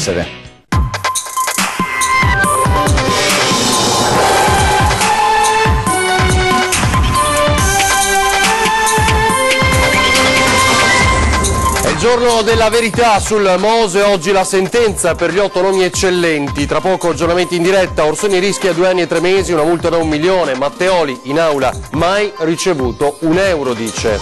essere. Giorno della verità sul Mose, oggi la sentenza per gli 8 nomi eccellenti, tra poco aggiornamenti in diretta. Orsoni rischia 2 anni e 3 mesi, una multa da 1 milione, Matteoli in aula, mai ricevuto €1, dice.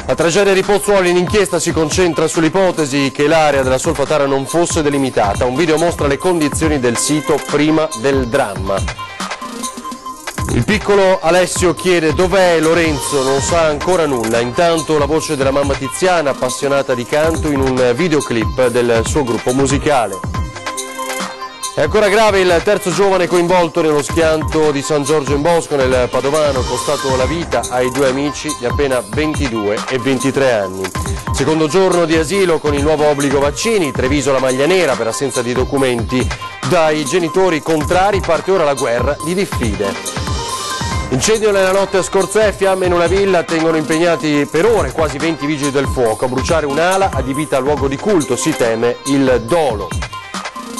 La tragedia di Pozzuoli, in inchiesta si concentra sull'ipotesi che l'area della Solfatara non fosse delimitata, un video mostra le condizioni del sito prima del dramma. Il piccolo Alessio chiede dov'è Lorenzo, non sa ancora nulla. Intanto la voce della mamma Tiziana, appassionata di canto, in un videoclip del suo gruppo musicale. È ancora grave il terzo giovane coinvolto nello schianto di San Giorgio in Bosco, nel Padovano, costato la vita ai 2 amici di appena 22 e 23 anni. Secondo giorno di asilo con il nuovo obbligo vaccini, Treviso la maglia nera per assenza di documenti. Dai genitori contrari parte ora la guerra di diffide. Incendio nella notte a Scorzè, fiamme in una villa, tengono impegnati per ore quasi 20 vigili del fuoco. A bruciare un'ala adibita a luogo di culto, si teme il dolo.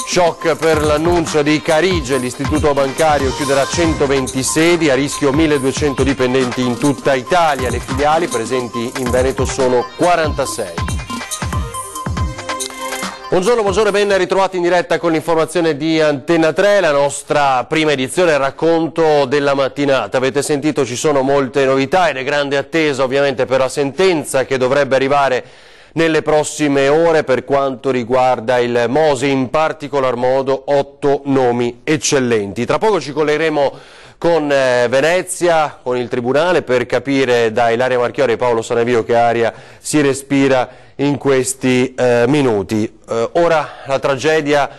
Shock per l'annuncio di Carige, l'istituto bancario chiuderà 120 sedi, a rischio 1200 dipendenti in tutta Italia, le filiali presenti in Veneto sono 46. Buongiorno, buongiorno e ben ritrovati in diretta con l'informazione di Antenna 3, la nostra prima edizione, il racconto della mattinata. Avete sentito, ci sono molte novità ed è grande attesa ovviamente per la sentenza che dovrebbe arrivare nelle prossime ore per quanto riguarda il Mose, in particolar modo 8 nomi eccellenti. Tra poco ci collegheremo con Venezia, con il Tribunale, per capire da Ilaria Marchiori e Paolo Sanavio che aria si respira in questi minuti. Ora la tragedia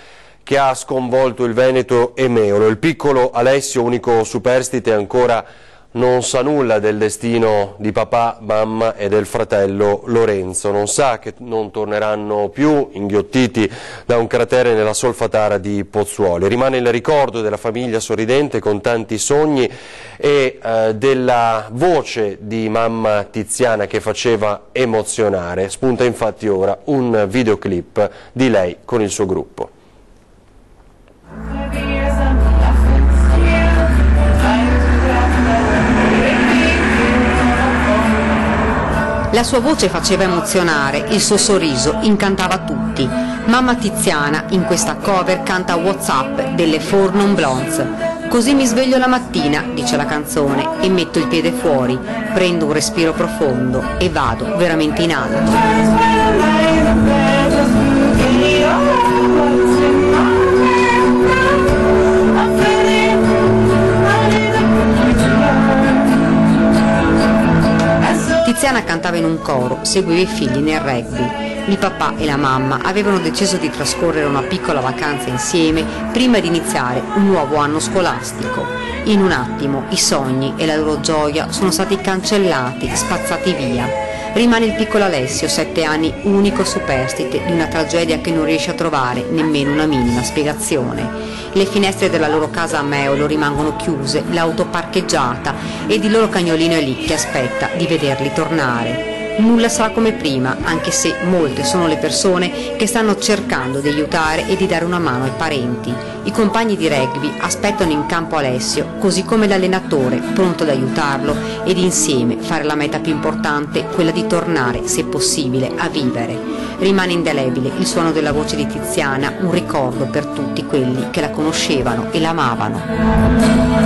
che ha sconvolto il Veneto e Meolo. Il piccolo Alessio, unico superstite, ancora non sa nulla del destino di papà, mamma e del fratello Lorenzo. Non sa che non torneranno più, inghiottiti da un cratere nella Solfatara di Pozzuoli. Rimane il ricordo della famiglia sorridente con tanti sogni e della voce di mamma Tiziana che faceva emozionare. Spunta infatti ora un videoclip di lei con il suo gruppo. La sua voce faceva emozionare, il suo sorriso incantava tutti. Mamma Tiziana in questa cover canta WhatsApp delle Four Non Blondes. Così mi sveglio la mattina, dice la canzone, e metto il piede fuori, prendo un respiro profondo e vado veramente in alto. Tiziana cantava in un coro, seguiva i figli nel rugby. Il papà e la mamma avevano deciso di trascorrere una piccola vacanza insieme prima di iniziare un nuovo anno scolastico. In un attimo i sogni e la loro gioia sono stati cancellati, spazzati via. Rimane il piccolo Alessio, 7 anni, unico superstite di una tragedia che non riesce a trovare nemmeno una minima spiegazione. Le finestre della loro casa a Meolo rimangono chiuse, l'auto parcheggiata ed il loro cagnolino è lì che aspetta di vederli tornare. Nulla sarà come prima, anche se molte sono le persone che stanno cercando di aiutare e di dare una mano ai parenti. I compagni di rugby aspettano in campo Alessio, così come l'allenatore, pronto ad aiutarlo ed insieme fare la meta più importante, quella di tornare, se possibile, a vivere. Rimane indelebile il suono della voce di Tiziana, un ricordo per tutti quelli che la conoscevano e la amavano.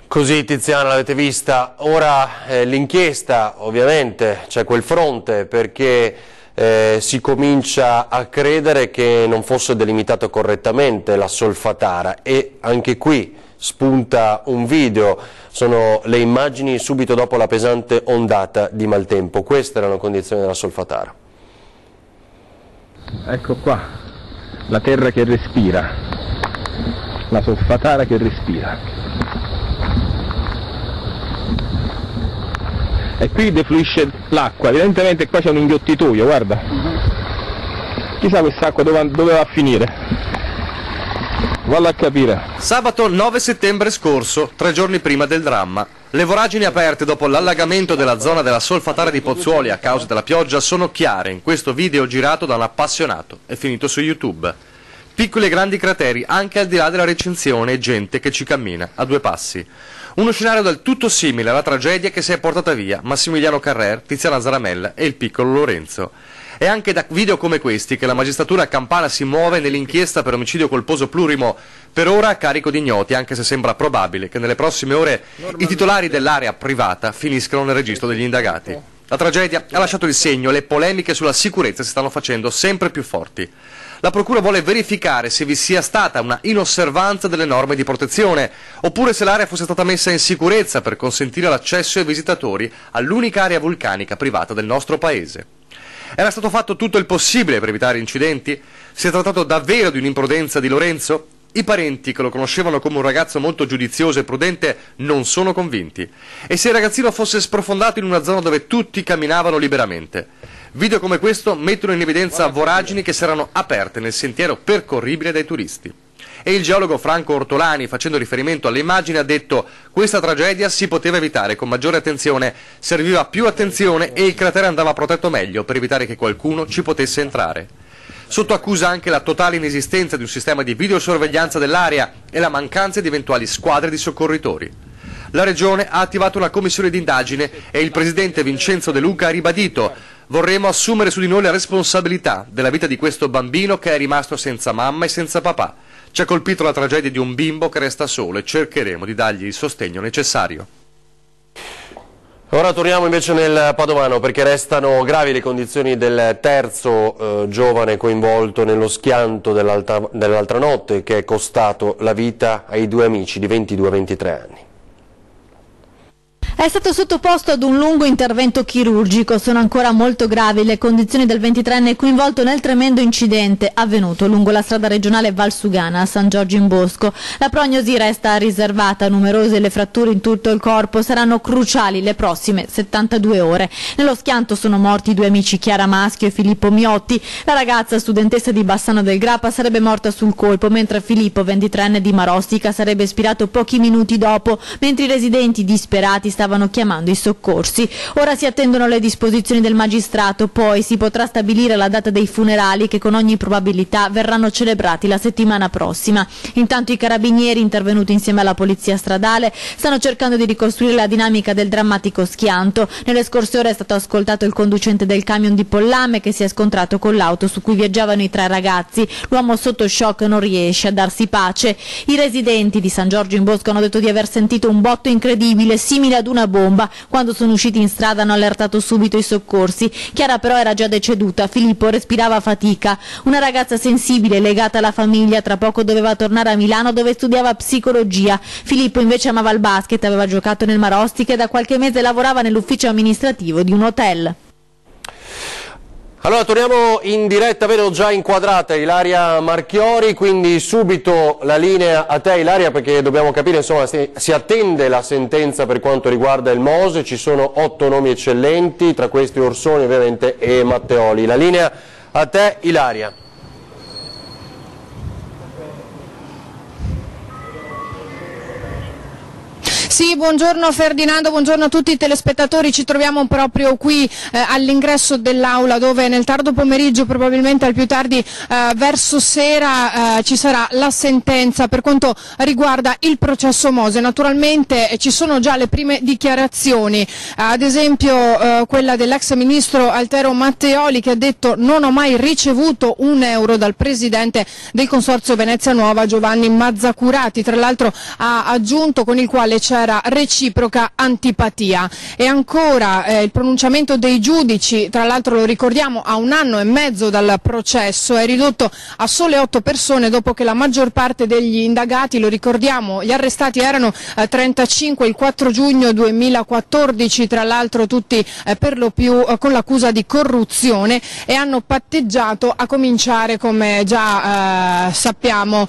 Così Tiziana l'avete vista, ora l'inchiesta ovviamente, c'è quel fronte perché si comincia a credere che non fosse delimitato correttamente la Solfatara e anche qui spunta un video, sono le immagini subito dopo la pesante ondata di maltempo, queste erano le condizioni della Solfatara. Ecco qua, la terra che respira, la Solfatara che respira. E qui defluisce l'acqua, evidentemente qua c'è un inghiottitoio, guarda. Chissà quest'acqua dove va a finire. Vallo a capire. Sabato 9 settembre scorso, 3 giorni prima del dramma. Le voragini aperte dopo l'allagamento della zona della Solfatara di Pozzuoli a causa della pioggia sono chiare in questo video girato da un appassionato e finito su YouTube. Piccoli e grandi crateri anche al di là della recinzione e gente che ci cammina a due passi. Uno scenario del tutto simile alla tragedia che si è portata via Massimiliano Carrer, Tiziana Zaramella e il piccolo Lorenzo. È anche da video come questi che la magistratura campana si muove nell'inchiesta per omicidio colposo plurimo, per ora a carico di ignoti, anche se sembra probabile che nelle prossime ore i titolari dell'area privata finiscano nel registro degli indagati. La tragedia ha lasciato il segno e le polemiche sulla sicurezza si stanno facendo sempre più forti. La Procura vuole verificare se vi sia stata una inosservanza delle norme di protezione, oppure se l'area fosse stata messa in sicurezza per consentire l'accesso ai visitatori all'unica area vulcanica privata del nostro paese. Era stato fatto tutto il possibile per evitare incidenti? Si è trattato davvero di un'imprudenza di Lorenzo? I parenti, che lo conoscevano come un ragazzo molto giudizioso e prudente, non sono convinti. E se il ragazzino fosse sprofondato in una zona dove tutti camminavano liberamente? Video come questo mettono in evidenza voragini che si erano aperte nel sentiero percorribile dai turisti. E il geologo Franco Ortolani, facendo riferimento alle immagini, ha detto: questa tragedia si poteva evitare con maggiore attenzione, serviva più attenzione e il cratere andava protetto meglio per evitare che qualcuno ci potesse entrare. Sotto accusa anche la totale inesistenza di un sistema di videosorveglianza dell'area e la mancanza di eventuali squadre di soccorritori. La Regione ha attivato una commissione di indagine e il presidente Vincenzo De Luca ha ribadito: vorremmo assumere su di noi la responsabilità della vita di questo bambino che è rimasto senza mamma e senza papà. Ci ha colpito la tragedia di un bimbo che resta solo e cercheremo di dargli il sostegno necessario. Ora torniamo invece nel Padovano, perché restano gravi le condizioni del terzo giovane coinvolto nello schianto dell'altra notte, che è costato la vita ai due amici di 22 e 23 anni. È stato sottoposto ad un lungo intervento chirurgico. Sono ancora molto gravi le condizioni del 23enne coinvolto nel tremendo incidente avvenuto lungo la strada regionale Valsugana a San Giorgio in Bosco. La prognosi resta riservata, numerose le fratture in tutto il corpo, saranno cruciali le prossime 72 ore. Nello schianto sono morti i due amici Chiara Maschio e Filippo Miotti. La ragazza, studentessa di Bassano del Grappa, sarebbe morta sul colpo, mentre Filippo, 23enne di Marostica, sarebbe spirato pochi minuti dopo, mentre i residenti disperati stavano chiamando i soccorsi. Ora si attendono le disposizioni del magistrato, poi si potrà stabilire la data dei funerali, che con ogni probabilità verranno celebrati la settimana prossima. Intanto i carabinieri, intervenuti insieme alla polizia stradale, stanno cercando di ricostruire la dinamica del drammatico schianto. Nelle scorse ore è stato ascoltato il conducente del camion di Pollame, che si è scontrato con l'auto su cui viaggiavano i tre ragazzi. L'uomo sotto shock non riesce a darsi pace. I residenti di San Giorgio in Bosco hanno detto di aver sentito un botto incredibile, simile ad una bomba. Quando sono usciti in strada hanno allertato subito i soccorsi. Chiara però era già deceduta, Filippo respirava a fatica. Una ragazza sensibile, legata alla famiglia, tra poco doveva tornare a Milano, dove studiava psicologia. Filippo invece amava il basket, aveva giocato nel Marostica e da qualche mese lavorava nell'ufficio amministrativo di un hotel. Allora torniamo in diretta, vedo già inquadrata Ilaria Marchiori, quindi subito la linea a te Ilaria, perché dobbiamo capire, insomma, si attende la sentenza per quanto riguarda il Mose, ci sono 8 nomi eccellenti, tra questi Orsoni ovviamente e Matteoli. La linea a te Ilaria. Sì, buongiorno Ferdinando, buongiorno a tutti i telespettatori. Ci troviamo proprio qui all'ingresso dell'aula, dove nel tardo pomeriggio, probabilmente al più tardi verso sera, ci sarà la sentenza per quanto riguarda il processo Mose. Naturalmente ci sono già le prime dichiarazioni, ad esempio quella dell'ex ministro Altero Matteoli, che ha detto: non ho mai ricevuto €1 dal presidente del Consorzio Venezia Nuova Giovanni Mazzacurati, tra l'altro ha aggiunto, con il quale c'era reciproca antipatia. E ancora il pronunciamento dei giudici, tra l'altro lo ricordiamo, a 1 anno e mezzo dal processo, è ridotto a sole 8 persone dopo che la maggior parte degli indagati, lo ricordiamo, gli arrestati erano 35 il 4 giugno 2014, tra l'altro tutti per lo più con l'accusa di corruzione, e hanno patteggiato, a cominciare, come già sappiamo,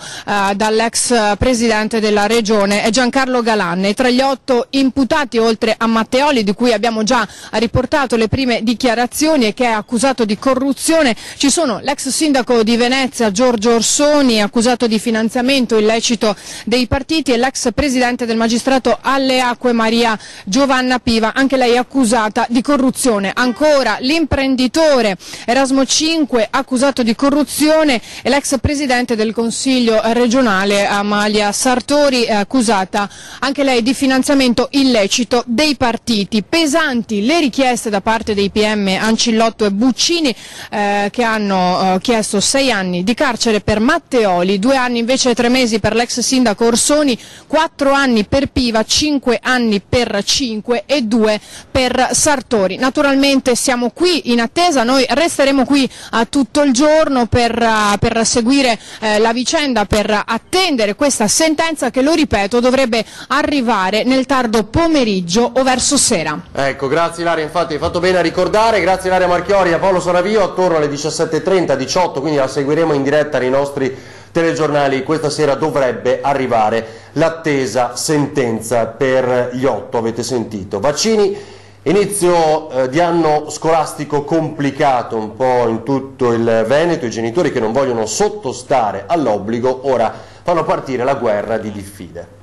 dall'ex presidente della regione Giancarlo Galanne. Tra Tra gli 8 imputati, oltre a Matteoli, di cui abbiamo già riportato le prime dichiarazioni e che è accusato di corruzione, ci sono l'ex sindaco di Venezia Giorgio Orsoni, accusato di finanziamento illecito dei partiti, e l'ex presidente del magistrato alle acque Maria Giovanna Piva, anche lei accusata di corruzione. Ancora l'imprenditore Erasmo Cinque, accusato di corruzione, e l'ex presidente del Consiglio regionale Amalia Sartori, accusata anche lei di finanziamento illecito dei partiti. Pesanti le richieste da parte dei PM Ancillotto e Buccini, che hanno chiesto 6 anni di carcere per Matteoli, 2 anni invece e 3 mesi per l'ex sindaco Orsoni, 4 anni per Piva, 5 anni per Cinque e 2 per Sartori. Naturalmente siamo qui in attesa, noi resteremo qui tutto il giorno per seguire la vicenda, per attendere questa sentenza che, lo ripeto, dovrebbe arrivare nel tardo pomeriggio o verso sera. Ecco, grazie Ilaria, infatti hai fatto bene a ricordare, grazie Ilaria Marchiori, a Paolo Soravio, attorno alle 17:30, 18, quindi la seguiremo in diretta nei nostri telegiornali. Questa sera dovrebbe arrivare l'attesa sentenza per gli 8, avete sentito. Vaccini, inizio di anno scolastico complicato un po' in tutto il Veneto, i genitori che non vogliono sottostare all'obbligo ora fanno partire la guerra di diffide.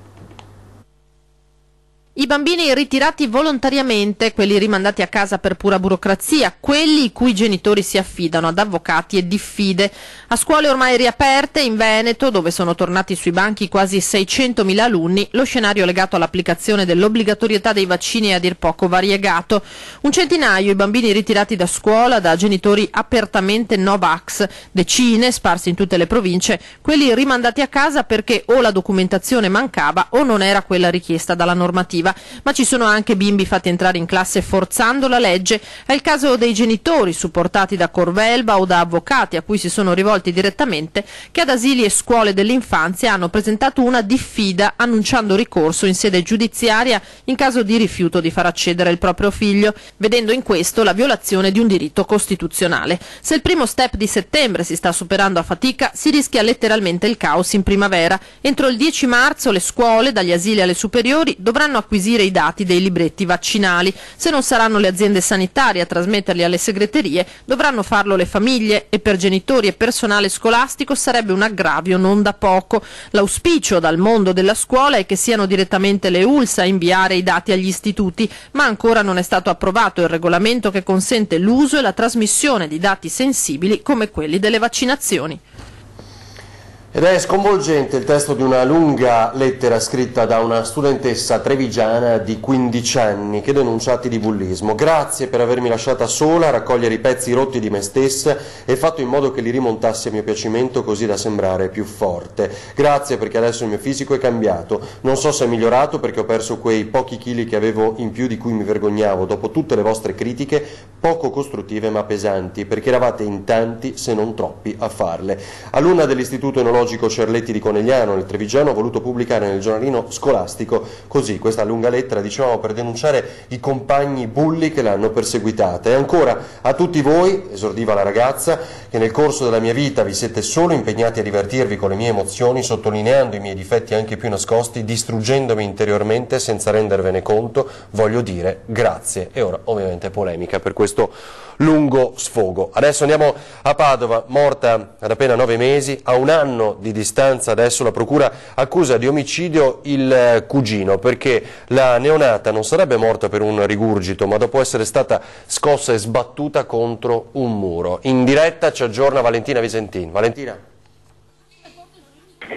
I bambini ritirati volontariamente, quelli rimandati a casa per pura burocrazia, quelli i cui genitori si affidano ad avvocati e diffide. A scuole ormai riaperte in Veneto, dove sono tornati sui banchi quasi 600.000 alunni, lo scenario legato all'applicazione dell'obbligatorietà dei vaccini è a dir poco variegato. Un centinaio i bambini ritirati da scuola da genitori apertamente no-vax, decine sparsi in tutte le province, quelli rimandati a casa perché o la documentazione mancava o non era quella richiesta dalla normativa. Ma ci sono anche bimbi fatti entrare in classe forzando la legge. È il caso dei genitori supportati da Corvelba o da avvocati a cui si sono rivolti direttamente, che ad asili e scuole dell'infanzia hanno presentato una diffida annunciando ricorso in sede giudiziaria in caso di rifiuto di far accedere il proprio figlio, vedendo in questo la violazione di un diritto costituzionale. Se il primo step di settembre si sta superando a fatica, si rischia letteralmente il caos in primavera. Entro il 10 marzo le scuole, dagli asili alle superiori, dovranno acquisire i dati dei libretti vaccinali. Se non saranno le aziende sanitarie a trasmetterli alle segreterie, dovranno farlo le famiglie, e per genitori e personale scolastico sarebbe un aggravio non da poco. L'auspicio dal mondo della scuola è che siano direttamente le ULSS a inviare i dati agli istituti, ma ancora non è stato approvato il regolamento che consente l'uso e la trasmissione di dati sensibili come quelli delle vaccinazioni. Ed è sconvolgente il testo di una lunga lettera scritta da una studentessa trevigiana di 15 anni che denuncia atti di bullismo. Grazie per avermi lasciata sola a raccogliere i pezzi rotti di me stessa e fatto in modo che li rimontassi a mio piacimento così da sembrare più forte. Grazie perché adesso il mio fisico è cambiato. Non so se è migliorato perché ho perso quei pochi chili che avevo in più di cui mi vergognavo dopo tutte le vostre critiche, poco costruttive ma pesanti, perché eravate in tanti se non troppi a farle. Alunna dell'Istituto Enologico Cerletti di Conegliano nel Trevigiano, ho voluto pubblicare nel giornalino scolastico così questa lunga lettera, dicevamo, per denunciare i compagni bulli che l'hanno perseguitata. E ancora a tutti voi, esordiva la ragazza, che nel corso della mia vita vi siete solo impegnati a divertirvi con le mie emozioni, sottolineando i miei difetti anche più nascosti, distruggendomi interiormente senza rendervene conto, voglio dire grazie. E ora ovviamente polemica per questo lungo sfogo. Adesso andiamo a Padova, morta ad appena 9 mesi, a un anno di distanza adesso la procura accusa di omicidio il cugino perché la neonata non sarebbe morta per un rigurgito ma dopo essere stata scossa e sbattuta contro un muro. In diretta ci aggiorna Valentina Visentin. Valentina.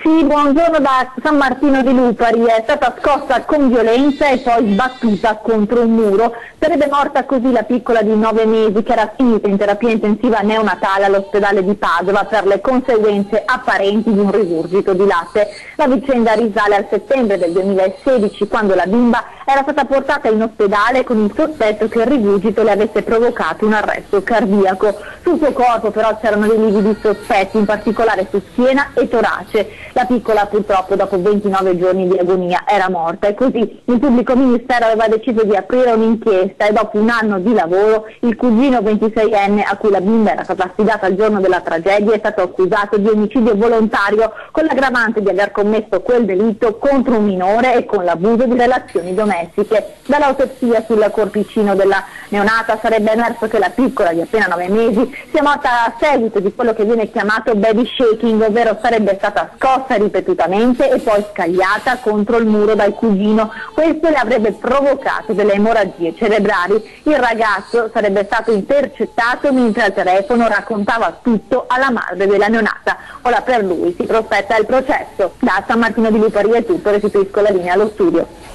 Sì, buongiorno da San Martino di Lupari. È stata scossa con violenza e poi sbattuta contro un muro. Sarebbe morta così la piccola di 9 mesi che era finita in terapia intensiva neonatale all'ospedale di Padova per le conseguenze apparenti di un rigurgito di latte. La vicenda risale al settembre del 2016 quando la bimba era stata portata in ospedale con il sospetto che il rigurgito le avesse provocato un arresto cardiaco. Sul suo corpo però c'erano dei lividi sospetti, in particolare su schiena e torace. La piccola purtroppo dopo 29 giorni di agonia era morta e così il pubblico ministero aveva deciso di aprire un'inchiesta e dopo un anno di lavoro il cugino 26enne a cui la bimba era stata affidata il giorno della tragedia è stato accusato di omicidio volontario con l'aggravante di aver commesso quel delitto contro un minore e con l'abuso di relazioni domestiche. Dall'autopsia sul corpicino della neonata sarebbe emerso che la piccola di appena 9 mesi sia morta a seguito di quello che viene chiamato baby shaking, ovvero sarebbe stata scossa ripetutamente e poi scagliata contro il muro dal cugino. Questo le avrebbe provocato delle emorragie cerebrali. Il ragazzo sarebbe stato intercettato mentre al telefono raccontava tutto alla madre della neonata. Ora per lui si prospetta il processo. Da San Martino di Lupari è tutto, restituisco la linea allo studio.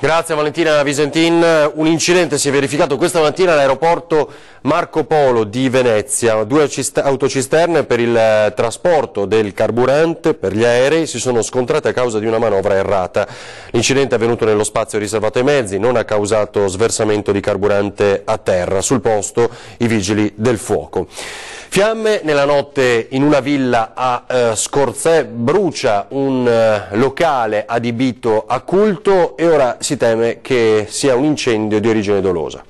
Grazie Valentina Visentin. Un incidente si è verificato questa mattina all'aeroporto Marco Polo di Venezia. 2 autocisterne per il trasporto del carburante per gli aerei si sono scontrate a causa di una manovra errata. L'incidente è avvenuto nello spazio riservato ai mezzi, non ha causato sversamento di carburante a terra. Sul posto i vigili del fuoco. Fiamme nella notte in una villa a Scorzè, brucia un locale adibito a culto e ora si teme che sia un incendio di origine dolosa.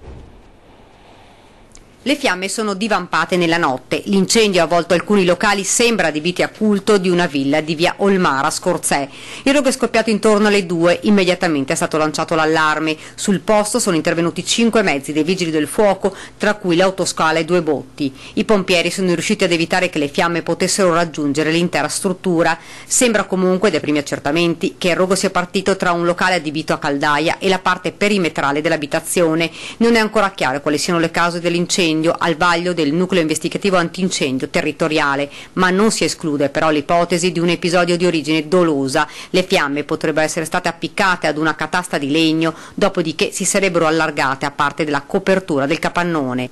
Le fiamme sono divampate nella notte. L'incendio ha avvolto alcuni locali, sembra adibiti a culto, di una villa di via Olmara, Scorzè. Il rogo è scoppiato intorno alle 2, immediatamente è stato lanciato l'allarme. Sul posto sono intervenuti 5 mezzi dei vigili del fuoco, tra cui l'autoscala e 2 botti. I pompieri sono riusciti ad evitare che le fiamme potessero raggiungere l'intera struttura. Sembra comunque, dai primi accertamenti, che il rogo sia partito tra un locale adibito a caldaia e la parte perimetrale dell'abitazione. Non è ancora chiaro quali siano le cause dell'incendio al vaglio del nucleo investigativo antincendio territoriale, ma non si esclude però l'ipotesi di un episodio di origine dolosa. Le fiamme potrebbero essere state appiccate ad una catasta di legno, dopodiché si sarebbero allargate a parte della copertura del capannone.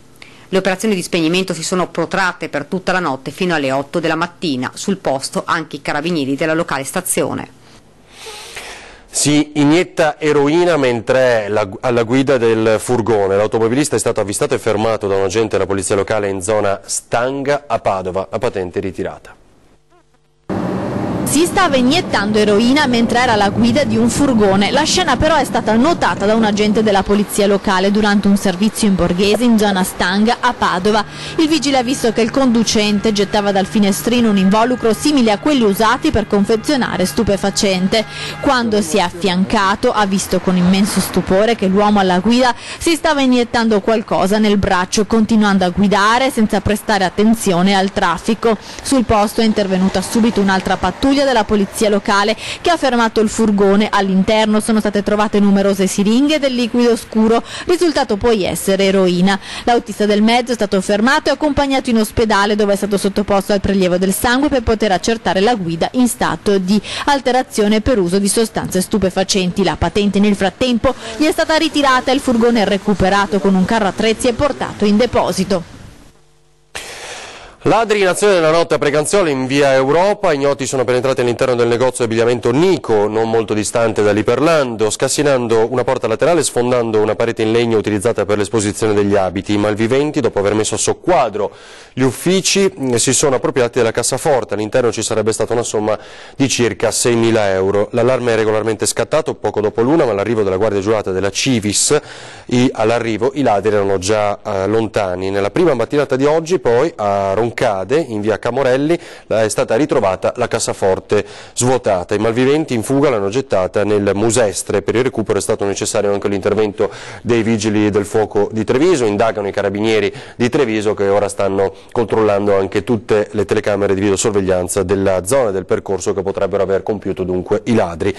Le operazioni di spegnimento si sono protratte per tutta la notte fino alle 8 della mattina. Sul posto anche i carabinieri della locale stazione. Si inietta eroina mentre è alla guida del furgone. L'automobilista è stato avvistato e fermato da un agente della polizia locale in zona Stanga a Padova, a patente ritirata. Si stava iniettando eroina mentre era alla guida di un furgone. La scena però è stata notata da un agente della polizia locale durante un servizio in borghese in zona Stanga a Padova. Il vigile ha visto che il conducente gettava dal finestrino un involucro simile a quelli usati per confezionare stupefacente. Quando si è affiancato ha visto con immenso stupore che l'uomo alla guida si stava iniettando qualcosa nel braccio, continuando a guidare senza prestare attenzione al traffico. Sul posto è intervenuta subito un'altra pattuglia della polizia locale che ha fermato il furgone. All'interno sono state trovate numerose siringhe del liquido scuro, risultato poi essere eroina. L'autista del mezzo è stato fermato e accompagnato in ospedale, dove è stato sottoposto al prelievo del sangue per poter accertare la guida in stato di alterazione per uso di sostanze stupefacenti. La patente nel frattempo gli è stata ritirata e il furgone è recuperato con un carro attrezzi e portato in deposito. Ladri in azione nella notte a Preganziolo in via Europa, ignoti sono penetrati all'interno del negozio di abbigliamento Nico, non molto distante da Liperlando, scassinando una porta laterale e sfondando una parete in legno utilizzata per l'esposizione degli abiti. I malviventi, dopo aver messo a soqquadro gli uffici, si sono appropriati della cassaforte. All'interno ci sarebbe stata una somma di circa 6.000 euro. L'allarme è regolarmente scattato poco dopo l'1, ma all'arrivo della Guardia Giurata della Civis, all'arrivo i ladri erano già lontani. Nella prima mattinata di oggi poi a Roncade, in via Camorelli, è stata ritrovata la cassaforte svuotata. I malviventi in fuga l'hanno gettata nel Musestre. Per il recupero è stato necessario anche l'intervento dei vigili del fuoco di Treviso. Indagano i carabinieri di Treviso, che ora stanno controllando anche tutte le telecamere di videosorveglianza della zona del percorso che potrebbero aver compiuto dunque i ladri.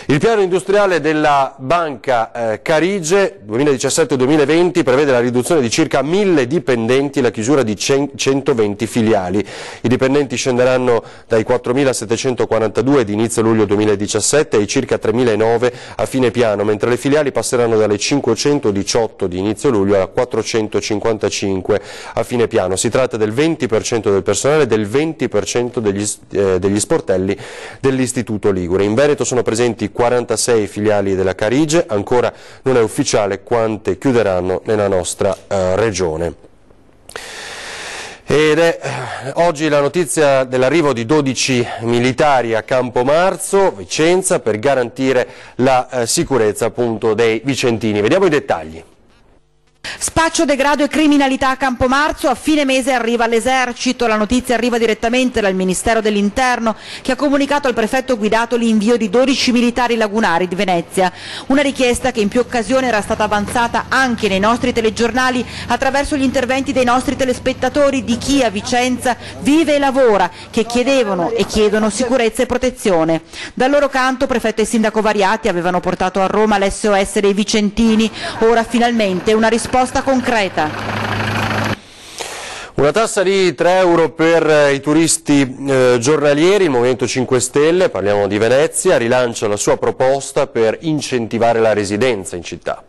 Il piano industriale della Banca Carige 2017-2020 prevede la riduzione di circa 1.000 dipendenti e la chiusura di 120 filiali. I dipendenti scenderanno dai 4.742 di inizio luglio 2017 ai circa 3.009 a fine piano, mentre le filiali passeranno dalle 518 di inizio luglio a 455 a fine piano. Si tratta del 20% del personale e del 20% degli sportelli dell'Istituto Ligure. In Veneto sono presenti 46 filiali della Carige, ancora non è ufficiale quante chiuderanno nella nostra regione. Ed è oggi la notizia dell'arrivo di 12 militari a Campomarzo, Vicenza, per garantire la sicurezza appunto dei vicentini. Vediamo i dettagli. Spaccio, degrado e criminalità a Campomarzo, a fine mese arriva l'esercito. La notizia arriva direttamente dal Ministero dell'Interno, che ha comunicato al prefetto Guidato l'invio di 12 militari lagunari di Venezia. Una richiesta che in più occasioni era stata avanzata anche nei nostri telegiornali attraverso gli interventi dei nostri telespettatori, di chi a Vicenza vive e lavora, che chiedevano e chiedono sicurezza e protezione. Dal loro canto prefetto e sindaco Variati avevano portato a Roma l'SOS dei vicentini. Ora finalmente una risposta concreta. Una tassa di 3 euro per i turisti giornalieri. Il Movimento 5 Stelle, parliamo di Venezia, rilancia la sua proposta per incentivare la residenza in città.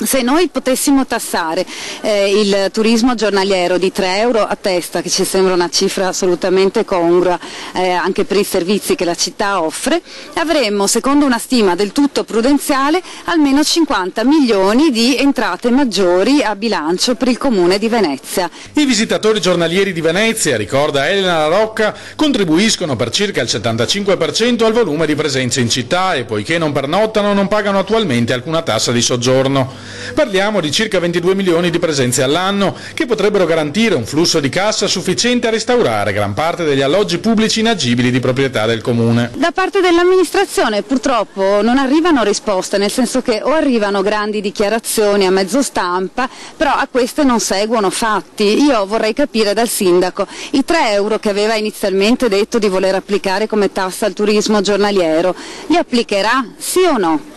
Se noi potessimo tassare il turismo giornaliero di 3 euro a testa, che ci sembra una cifra assolutamente congrua anche per i servizi che la città offre, avremmo, secondo una stima del tutto prudenziale, almeno 50 milioni di entrate maggiori a bilancio per il Comune di Venezia. I visitatori giornalieri di Venezia, ricorda Elena La Rocca, contribuiscono per circa il 75% al volume di presenza in città e poiché non pernottano non pagano attualmente alcuna tassa di soggiorno. Parliamo di circa 22 milioni di presenze all'anno che potrebbero garantire un flusso di cassa sufficiente a restaurare gran parte degli alloggi pubblici inagibili di proprietà del Comune. Da parte dell'amministrazione purtroppo non arrivano risposte, nel senso che o arrivano grandi dichiarazioni a mezzo stampa, però a queste non seguono fatti. Io vorrei capire dal sindaco i 3 euro che aveva inizialmente detto di voler applicare come tassa al turismo giornaliero, li applicherà sì o no?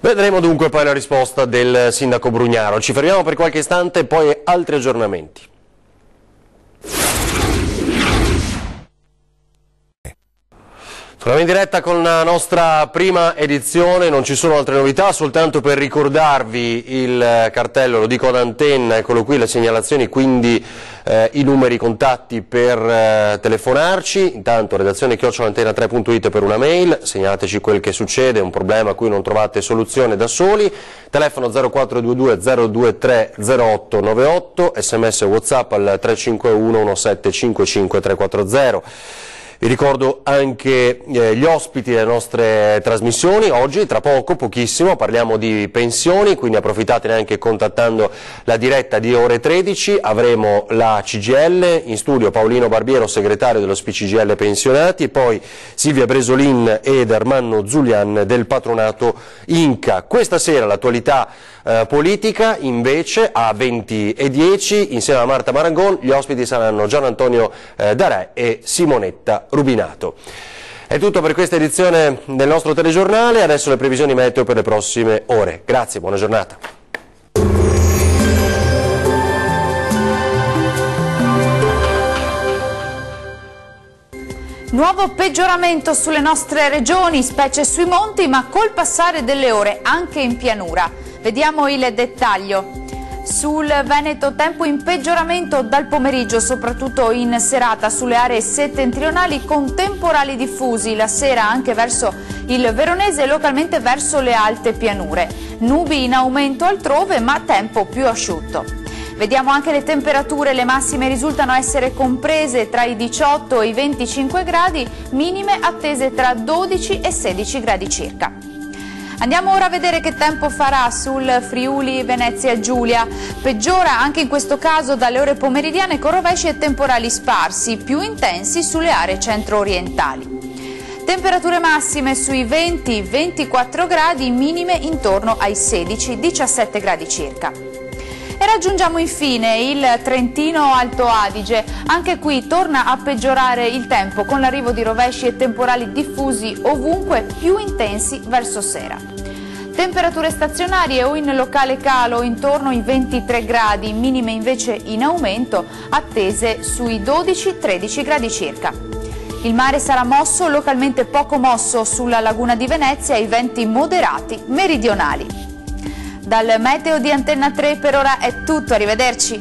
Vedremo dunque poi la risposta del sindaco Brugnaro. Ci fermiamo per qualche istante, poi altri aggiornamenti. Torniamo in diretta con la nostra prima edizione, non ci sono altre novità, soltanto per ricordarvi il cartello, lo dico ad antenna, eccolo qui, le segnalazioni, quindi i numeri, i contatti per telefonarci. Intanto redazione @antena3.it per una mail, segnalateci quel che succede, un problema a cui non trovate soluzione da soli, telefono 0422 023 0898, sms WhatsApp al 351 1755 340. Vi ricordo anche gli ospiti delle nostre trasmissioni. Oggi, tra poco, pochissimo, parliamo di pensioni, quindi approfittatene anche contattando la diretta di ore 13. Avremo la CGIL in studio, Paolino Barbiero, segretario dello SPCGIL Pensionati, e poi Silvia Bresolin ed Armando Zulian del patronato Inca. Questa sera l'attualità politica, invece, a 20:10, insieme a Marta Marangon. Gli ospiti saranno Gian Antonio Darè e Simonetta Rubinato. È tutto per questa edizione del nostro telegiornale, adesso le previsioni meteo per le prossime ore. Grazie, buona giornata. Nuovo peggioramento sulle nostre regioni, specie sui monti, ma col passare delle ore anche in pianura. Vediamo il dettaglio. Sul Veneto tempo in peggioramento dal pomeriggio, soprattutto in serata sulle aree settentrionali, con temporali diffusi la sera anche verso il Veronese e localmente verso le alte pianure. Nubi in aumento altrove, ma tempo più asciutto. Vediamo anche le temperature, le massime risultano essere comprese tra i 18 e i 25 gradi, minime attese tra 12 e 16 gradi circa. Andiamo ora a vedere che tempo farà sul Friuli Venezia Giulia. Peggiora anche in questo caso dalle ore pomeridiane con rovesci e temporali sparsi, più intensi sulle aree centro-orientali. Temperature massime sui 20-24 gradi, minime intorno ai 16-17 gradi circa. E raggiungiamo infine il Trentino Alto Adige. Anche qui torna a peggiorare il tempo con l'arrivo di rovesci e temporali diffusi ovunque, più intensi verso sera. Temperature stazionarie o in locale calo intorno ai 23 gradi, minime invece in aumento, attese sui 12-13 gradi circa. Il mare sarà mosso, localmente poco mosso sulla laguna di Venezia e i venti moderati meridionali. Dal meteo di Antenna 3 per ora è tutto, arrivederci.